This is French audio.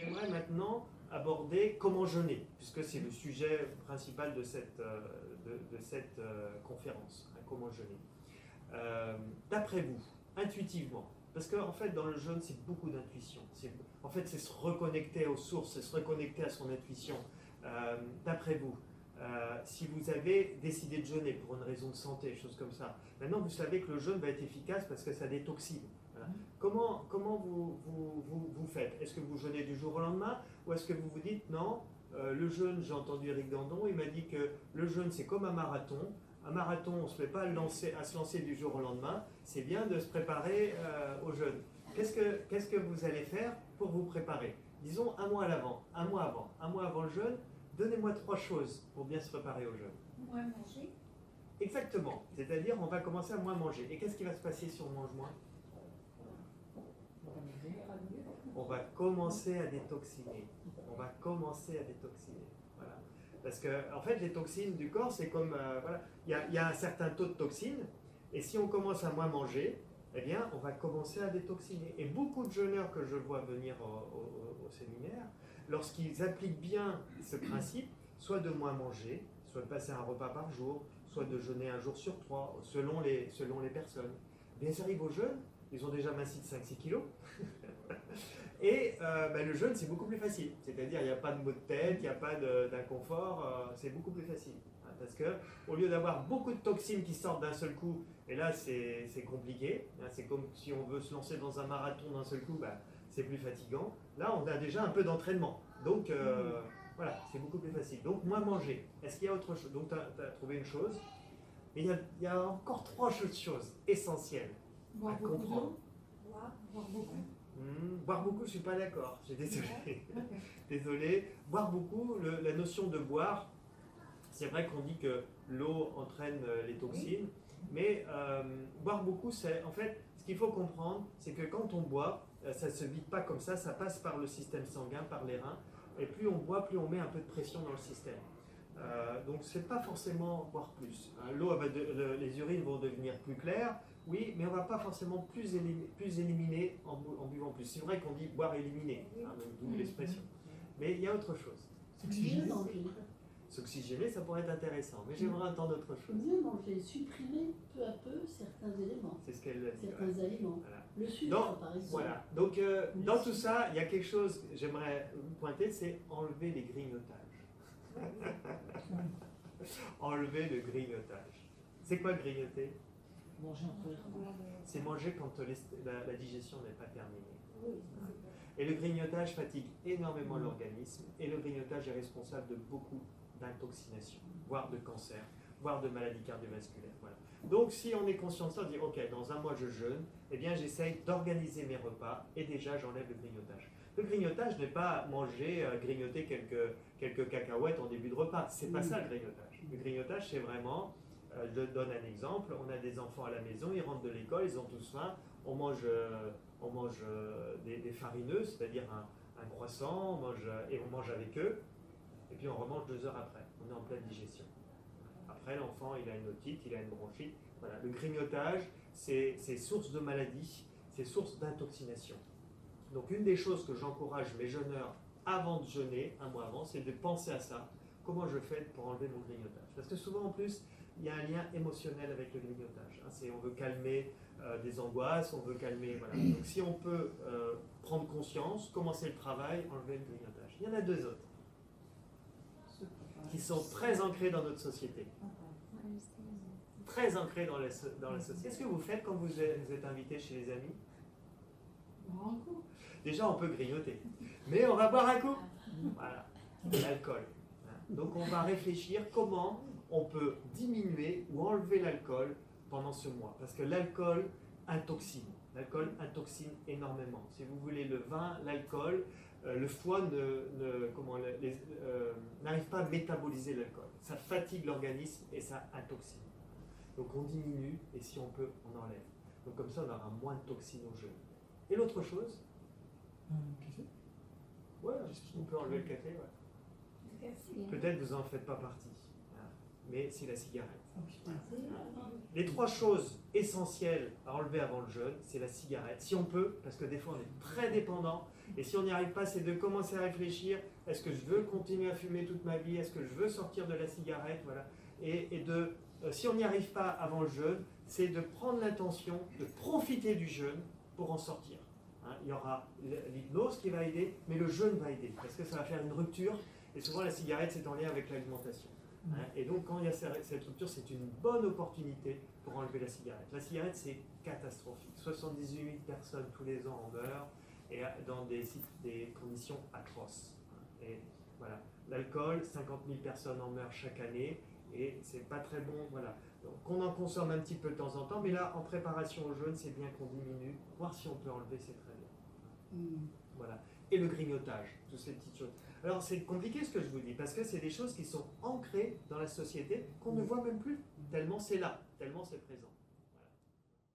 j'aimerais maintenant aborder comment jeûner, puisque c'est le sujet principal de cette conférence, hein, comment jeûner. D'après vous, intuitivement, parce qu'en fait dans le jeûne c'est beaucoup d'intuition, en fait c'est se reconnecter aux sources, c'est se reconnecter à son intuition. D'après vous, si vous avez décidé de jeûner pour une raison de santé, choses comme ça, maintenant vous savez que le jeûne va être efficace parce que ça détoxine. Voilà. Comment vous faites? Est-ce que vous jeûnez du jour au lendemain ou est-ce que vous vous dites non, le jeûne, j'ai entendu Eric Dandon, il m'a dit que le jeûne c'est comme un marathon. Un marathon, on ne se met pas à se lancer du jour au lendemain, c'est bien de se préparer au jeûne. Qu'est-ce que vous allez faire pour vous préparer? Disons un mois avant le jeûne, donnez-moi 3 choses pour bien se préparer au jeûne. Moins manger. Exactement, c'est-à-dire on va commencer à moins manger. Et qu'est-ce qui va se passer si on mange moins? On va commencer à détoxiner. Voilà. Parce que, en fait, les toxines du corps, c'est comme, voilà, il y a un certain taux de toxines, et si on commence à moins manger, eh bien, on va commencer à détoxiner. Et beaucoup de jeûneurs que je vois venir au séminaire, lorsqu'ils appliquent bien ce principe, soit de moins manger, soit de passer un repas par jour, soit de jeûner un jour sur 3, selon les personnes, eh bien, ils arrivent au jeûne, ils ont déjà minci de 5-6 kilos, et le jeûne, c'est beaucoup plus facile. C'est-à-dire, il n'y a pas de maux de tête, il n'y a pas d'inconfort, c'est beaucoup plus facile. Hein, parce que, au lieu d'avoir beaucoup de toxines qui sortent d'un seul coup, et là, c'est compliqué. Hein, c'est comme si on veut se lancer dans un marathon d'un seul coup, c'est plus fatigant. Là, on a déjà un peu d'entraînement. Donc, voilà, c'est beaucoup plus facile. Donc, moins manger. Est-ce qu'il y a autre chose? Donc, tu as trouvé une chose. Mais il y a encore 3 choses essentielles à comprendre. Boire beaucoup. Boire beaucoup, je ne suis pas d'accord, je suis désolé. Désolé. Boire beaucoup, la notion de boire, c'est vrai qu'on dit que l'eau entraîne les toxines, mais boire beaucoup, c'est en fait, ce qu'il faut comprendre, c'est que quand on boit, ça ne se vide pas comme ça passe par le système sanguin, par les reins, et plus on boit, plus on met un peu de pression dans le système. Donc ce n'est pas forcément boire plus. L'eau, les urines vont devenir plus claires, oui, mais on ne va pas forcément plus éliminer en buvant plus. C'est vrai qu'on dit boire éliminer, hein, d'où l'expression. Mais il y a autre chose. S'oxygéner, ça pourrait être intéressant, mais j'aimerais entendre autre chose. Mieux manger, supprimer peu à peu certains éléments. C'est ce qu'elle dit. Certains aliments. Voilà. Le sucre, par exemple. Voilà. Donc, dans tout ça, il y a quelque chose que j'aimerais vous pointer, c'est enlever les grignotages. Enlever le grignotage. C'est quoi grignoter? Manger un peu. C'est manger quand la digestion n'est pas terminée. Et le grignotage fatigue énormément l'organisme, et le grignotage est responsable de beaucoup d'intoxication, voire de cancer, voire de maladies cardiovasculaires. Voilà. Donc si on est conscient de ça, on dit ok, dans un mois je jeûne, eh bien j'essaye d'organiser mes repas, et déjà j'enlève le grignotage. Le grignotage n'est pas manger, grignoter quelques cacahuètes en début de repas, c'est pas ça le grignotage. Le grignotage c'est vraiment, je donne un exemple, on a des enfants à la maison, ils rentrent de l'école, ils ont tous faim, on mange des farineuses, c'est-à-dire un croissant, et on mange avec eux, et puis on remange 2 heures après. On est en pleine digestion. Après, l'enfant, il a une otite, il a une bronchite. Voilà. Le grignotage, c'est source de maladie, c'est source d'intoxination. Donc, une des choses que j'encourage mes jeûneurs avant de jeûner, un mois avant, c'est de penser à ça. Comment je fais pour enlever mon grignotage? Parce que souvent, en plus, il y a un lien émotionnel avec le grignotage. On veut calmer des angoisses, on veut calmer... Voilà. Donc si on peut prendre conscience, commencer le travail, enlever le grignotage. Il y en a 2 autres qui sont très ancrés dans notre société. Très ancrés dans la société. Qu'est-ce que vous faites quand vous êtes invité chez les amis? Boire un coup. Déjà, on peut grignoter. Mais on va boire un coup. Voilà. L'alcool. Donc on va réfléchir comment on peut diminuer ou enlever l'alcool pendant ce mois. Parce que l'alcool intoxine. L'alcool intoxine énormément. Si vous voulez, le vin, l'alcool, le foie n'arrive pas à métaboliser l'alcool. Ça fatigue l'organisme et ça intoxine. Donc on diminue et si on peut, on enlève. Donc comme ça, on aura moins de toxines au jeûne. Et l'autre chose? Café? Ouais, on peut enlever le café, ouais. Peut-être vous n'en faites pas partie. mais c'est la cigarette. Ah, Les 3 choses essentielles à enlever avant le jeûne, c'est la cigarette, si on peut, parce que des fois on est très dépendant, et si on n'y arrive pas, c'est de commencer à réfléchir, est-ce que je veux continuer à fumer toute ma vie, est-ce que je veux sortir de la cigarette, voilà. Si on n'y arrive pas avant le jeûne, c'est de prendre l'intention de profiter du jeûne pour en sortir. Hein, il y aura l'hypnose qui va aider, mais le jeûne va aider, parce que ça va faire une rupture, et souvent la cigarette c'est en lien avec l'alimentation. Hein, et donc quand il y a cette rupture, c'est une bonne opportunité pour enlever la cigarette. La cigarette c'est catastrophique. 78 000 personnes tous les ans en meurent, et dans des conditions atroces. Et voilà, l'alcool, 50 000 personnes en meurent chaque année, et c'est pas très bon, voilà. Donc on en consomme un petit peu de temps en temps, mais là, en préparation au jeûne, c'est bien qu'on diminue, voir si on peut enlever, c'est très bien. Voilà. Et le grignotage, toutes ces petites choses. Alors c'est compliqué ce que je vous dis, parce que c'est des choses qui sont ancrées dans la société, qu'on ne voit même plus, tellement c'est là, tellement c'est présent.